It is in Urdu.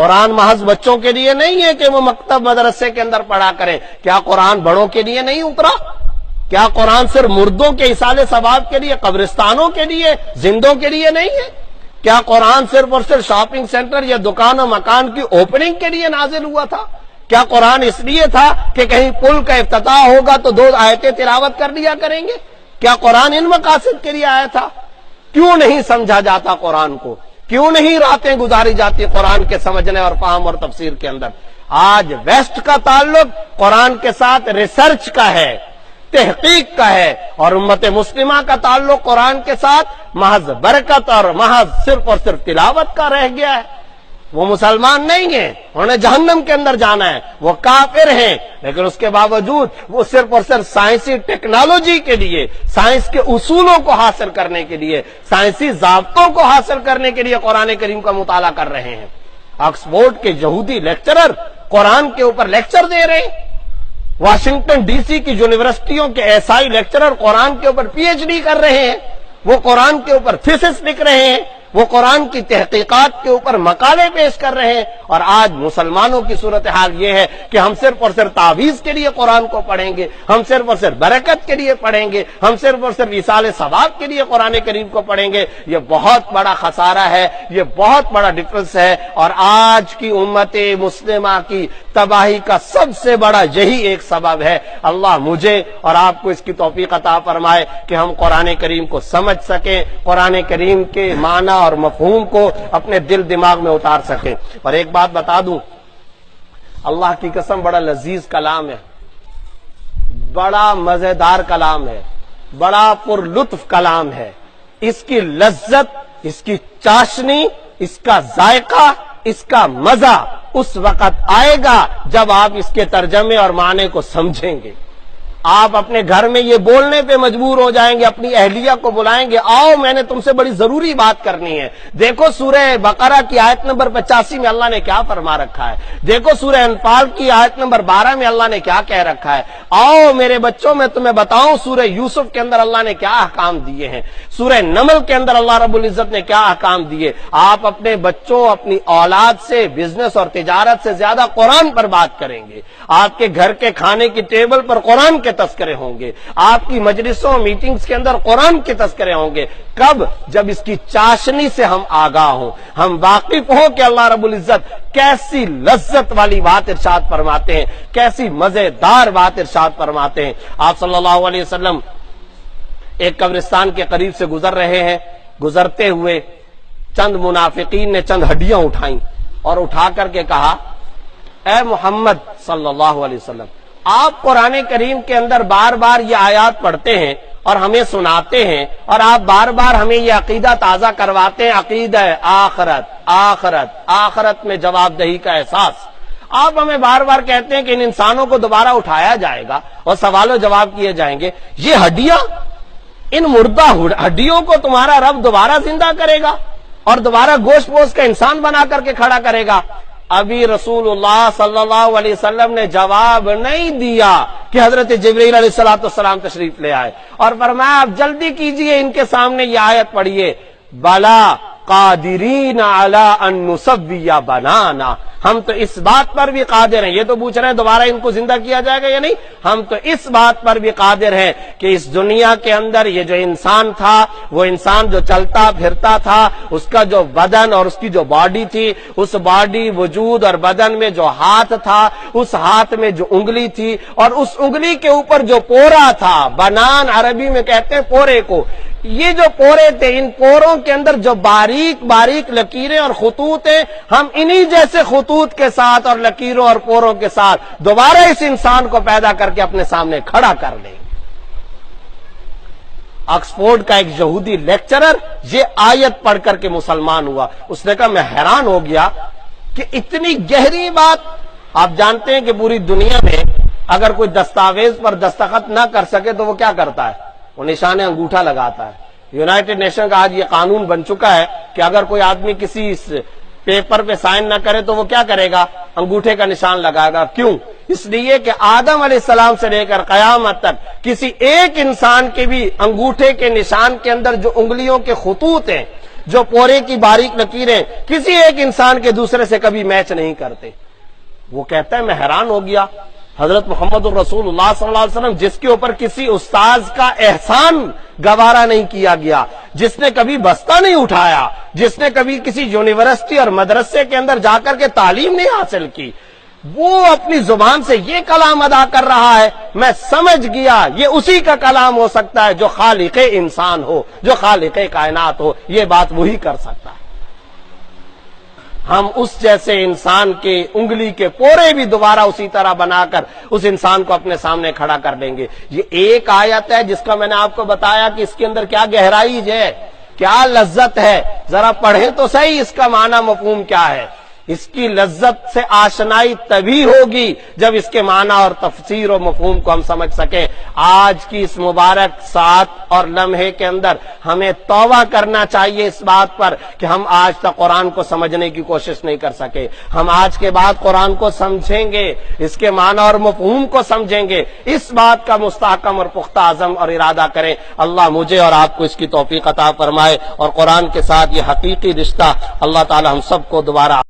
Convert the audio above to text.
قرآن محض بچوں کے لیے نہیں ہے کہ وہ مکتب مدرسے کے اندر پڑھا کریں. کیا قرآن بڑوں کے لیے نہیں اترا؟ کیا قرآن صرف مردوں کے ایصال ثواب کے لیے، قبرستانوں کے لیے، زندوں کے لیے نہیں ہے؟ کیا قرآن صرف اور صرف شاپنگ سینٹر یا دکان و مکان کی اوپننگ کے لیے نازل ہوا تھا؟ کیا قرآن اس لیے تھا کہ کہیں پل کا افتتاح ہوگا تو 2 آیتیں تلاوت کر لیا کریں گے؟ کیا قرآن ان مقاصد کے لیے آیا تھا؟ کیوں نہیں سمجھا جاتا قرآن کو؟ کیوں نہیں راتیں گزاری جاتی قرآن کے سمجھنے اور فہم اور تفسیر کے اندر؟ آج ویسٹ کا تعلق قرآن کے ساتھ ریسرچ کا ہے، تحقیق کا ہے، اور امت مسلمہ کا تعلق قرآن کے ساتھ محض برکت اور محض صرف اور صرف تلاوت کا رہ گیا ہے. وہ مسلمان نہیں ہیں، انہیں جہنم کے اندر جانا ہے، وہ کافر ہیں، لیکن اس کے باوجود وہ صرف اور صرف سائنسی ٹیکنالوجی کے لیے، سائنس کے اصولوں کو حاصل کرنے کے لیے، سائنسی ضابطوں کو حاصل کرنے کے لیے قرآن کریم کا مطالعہ کر رہے ہیں. آکسفورڈ کے یہودی لیکچرر قرآن کے اوپر لیکچر دے رہے ہیں. واشنگٹن ڈی سی کی یونیورسٹیوں کے عیسائی لیکچرر قرآن کے اوپر پی ایچ ڈی کر رہے ہیں. وہ قرآن کے اوپر تھیسس لکھ رہے ہیں، وہ قرآن کی تحقیقات کے اوپر مقالے پیش کر رہے ہیں. اور آج مسلمانوں کی صورتحال یہ ہے کہ ہم صرف اور صرف تعویذ کے لیے قرآن کو پڑھیں گے، ہم صرف اور صرف برکت کے لیے پڑھیں گے، ہم صرف اور صرف ایصال ثواب کے لیے قرآن کریم کو پڑھیں گے. یہ بہت بڑا خسارہ ہے، یہ بہت بڑا ڈفرنس ہے، اور آج کی امت مسلمہ کی تباہی کا سب سے بڑا یہی ایک سبب ہے. اللہ مجھے اور آپ کو اس کی توفیق عطا فرمائے کہ ہم قرآن کریم کو سمجھ سکیں، قرآن کریم کے معنی اور مفہوم کو اپنے دل دماغ میں اتار سکیں. اور ایک بات بتا دوں، اللہ کی قسم بڑا لذیذ کلام ہے، بڑا مزیدار کلام ہے، بڑا پر لطف کلام ہے. اس کی لذت، اس کی چاشنی، اس کا ذائقہ، اس کا مزہ اس وقت آئے گا جب آپ اس کے ترجمے اور معنی کو سمجھیں گے. آپ اپنے گھر میں یہ بولنے پہ مجبور ہو جائیں گے، اپنی اہلیہ کو بلائیں گے، آؤ میں نے تم سے بڑی ضروری بات کرنی ہے. دیکھو سورہ بقرہ کی آیت نمبر 85 میں اللہ نے کیا فرما رکھا ہے، دیکھو سورہ انفال کی آیت نمبر 12 میں اللہ نے کیا کہہ رکھا ہے. آؤ میرے بچوں میں تمہیں بتاؤں سورہ یوسف کے اندر اللہ نے کیا احکام دیے ہیں، سورہ نمل کے اندر اللہ رب العزت نے کیا احکام دیے. آپ اپنے بچوں، اپنی اولاد سے بزنس اور تجارت سے زیادہ قرآن پر بات کریں گے. آپ کے گھر کے کھانے کی ٹیبل پر قرآن کے تذکرے ہوں گے، آپ کی مجلسوں میٹنگز کے اندر قرآن کے تذکرے ہوں گے. کب؟ جب اس کی چاشنی سے ہم آگاہ ہوں، ہم واقف ہوں کہ اللہ رب العزت کیسی لذت والی بات ارشاد فرماتے ہیں، کیسی مزیدار بات ارشاد فرماتے ہیں. آپ صلی اللہ علیہ وسلم ایک قبرستان کے قریب سے گزر رہے ہیں. گزرتے ہوئے چند منافقین نے چند ہڈیاں اٹھائیں اور اٹھا کر کے کہا، اے محمد صلی اللہ علیہ وسلم، آپ قرآن کریم کے اندر بار بار یہ آیات پڑھتے ہیں اور ہمیں سناتے ہیں، اور آپ بار بار ہمیں یہ عقیدہ تازہ کرواتے ہیں، عقیدہ آخرت آخرت آخرت میں جواب دہی کا احساس. آپ ہمیں بار بار کہتے ہیں کہ ان انسانوں کو دوبارہ اٹھایا جائے گا اور سوال و جواب کیے جائیں گے. یہ ہڈیاں، ان مردہ ہڈیوں کو تمہارا رب دوبارہ زندہ کرے گا اور دوبارہ گوشت پوش کا انسان بنا کر کے کھڑا کرے گا. ابھی رسول اللہ صلی اللہ علیہ وسلم نے جواب نہیں دیا کہ حضرت جبرائیل علیہ السلام تشریف لے آئے اور فرمایا آپ جلدی کیجئے، ان کے سامنے یہ آیت پڑھیے، بلا قادرین علی ان نسوی بنانا. ہم تو اس بات پر بھی قادر ہیں. یہ تو پوچھ رہے ہیں دوبارہ ان کو زندہ کیا جائے گا یا نہیں. ہم تو اس بات پر بھی قادر ہیں کہ اس دنیا کے اندر یہ جو انسان تھا، وہ انسان جو چلتا پھرتا تھا، اس کا جو بدن اور اس کی جو باڈی تھی، اس باڈی وجود اور بدن میں جو ہاتھ تھا، اس ہاتھ میں جو انگلی تھی، اور اس انگلی کے اوپر جو پورا تھا، بنان عربی میں کہتے ہیں پورے کو، یہ جو پورے تھے، ان پوروں کے اندر جو باریک باریک لکیریں اور خطوط ہیں، ہم انہی جیسے خطوط کے ساتھ اور لکیروں اور پوروں کے ساتھ دوبارہ اس انسان کو پیدا کر کے اپنے سامنے کھڑا کر لیں. آکسفورڈ کا ایک یہودی لیکچرر یہ آیت پڑھ کر کے مسلمان ہوا. اس نے کہا میں حیران ہو گیا کہ اتنی گہری بات. آپ جانتے ہیں کہ پوری دنیا میں اگر کوئی دستاویز پر دستخط نہ کر سکے تو وہ کیا کرتا ہے؟ وہ نشان انگوٹھا لگاتا ہے. یونائٹڈ نیشن کا آج یہ قانون بن چکا ہے کہ اگر کوئی آدمی کسی پیپر پہ سائن نہ کرے تو وہ کیا کرے گا؟ انگوٹھے کا نشان لگائے گا. کیوں؟ اس لیے کہ آدم علیہ السلام سے لے کر قیامت تک کسی ایک انسان کے بھی انگوٹھے کے نشان کے اندر جو انگلیوں کے خطوط ہیں، جو پورے کی باریک لکیریں کسی ایک انسان کے دوسرے سے کبھی میچ نہیں کرتے. وہ کہتا ہے میں حیران ہو گیا حضرت محمد الرسول اللہ صلی اللہ علیہ وسلم جس کے اوپر کسی استاذ کا احسان گوارا نہیں کیا گیا، جس نے کبھی بستہ نہیں اٹھایا، جس نے کبھی کسی یونیورسٹی اور مدرسے کے اندر جا کر کے تعلیم نہیں حاصل کی، وہ اپنی زبان سے یہ کلام ادا کر رہا ہے. میں سمجھ گیا یہ اسی کا کلام ہو سکتا ہے جو خالق انسان ہو، جو خالق کائنات ہو. یہ بات وہی کر سکتا ہے. ہم اس جیسے انسان کے انگلی کے پورے بھی دوبارہ اسی طرح بنا کر اس انسان کو اپنے سامنے کھڑا کر دیں گے. یہ ایک آیت ہے جس کا میں نے آپ کو بتایا کہ اس کے اندر کیا گہرائی ہے، کیا لذت ہے. ذرا پڑھیں تو صحیح اس کا معنی مفہوم کیا ہے. اس کی لذت سے آشنائی تبھی ہوگی جب اس کے معنی اور تفسیر و مفہوم کو ہم سمجھ سکیں. آج کی اس مبارک ساعت اور لمحے کے اندر ہمیں توبہ کرنا چاہیے اس بات پر کہ ہم آج تک قرآن کو سمجھنے کی کوشش نہیں کر سکے. ہم آج کے بعد قرآن کو سمجھیں گے، اس کے معنی اور مفہوم کو سمجھیں گے. اس بات کا مستحکم اور پختہ عزم اور ارادہ کریں. اللہ مجھے اور آپ کو اس کی توفیق عطا فرمائے اور قرآن کے ساتھ یہ حقیقی رشتہ اللہ تعالی ہم سب کو دوبارہ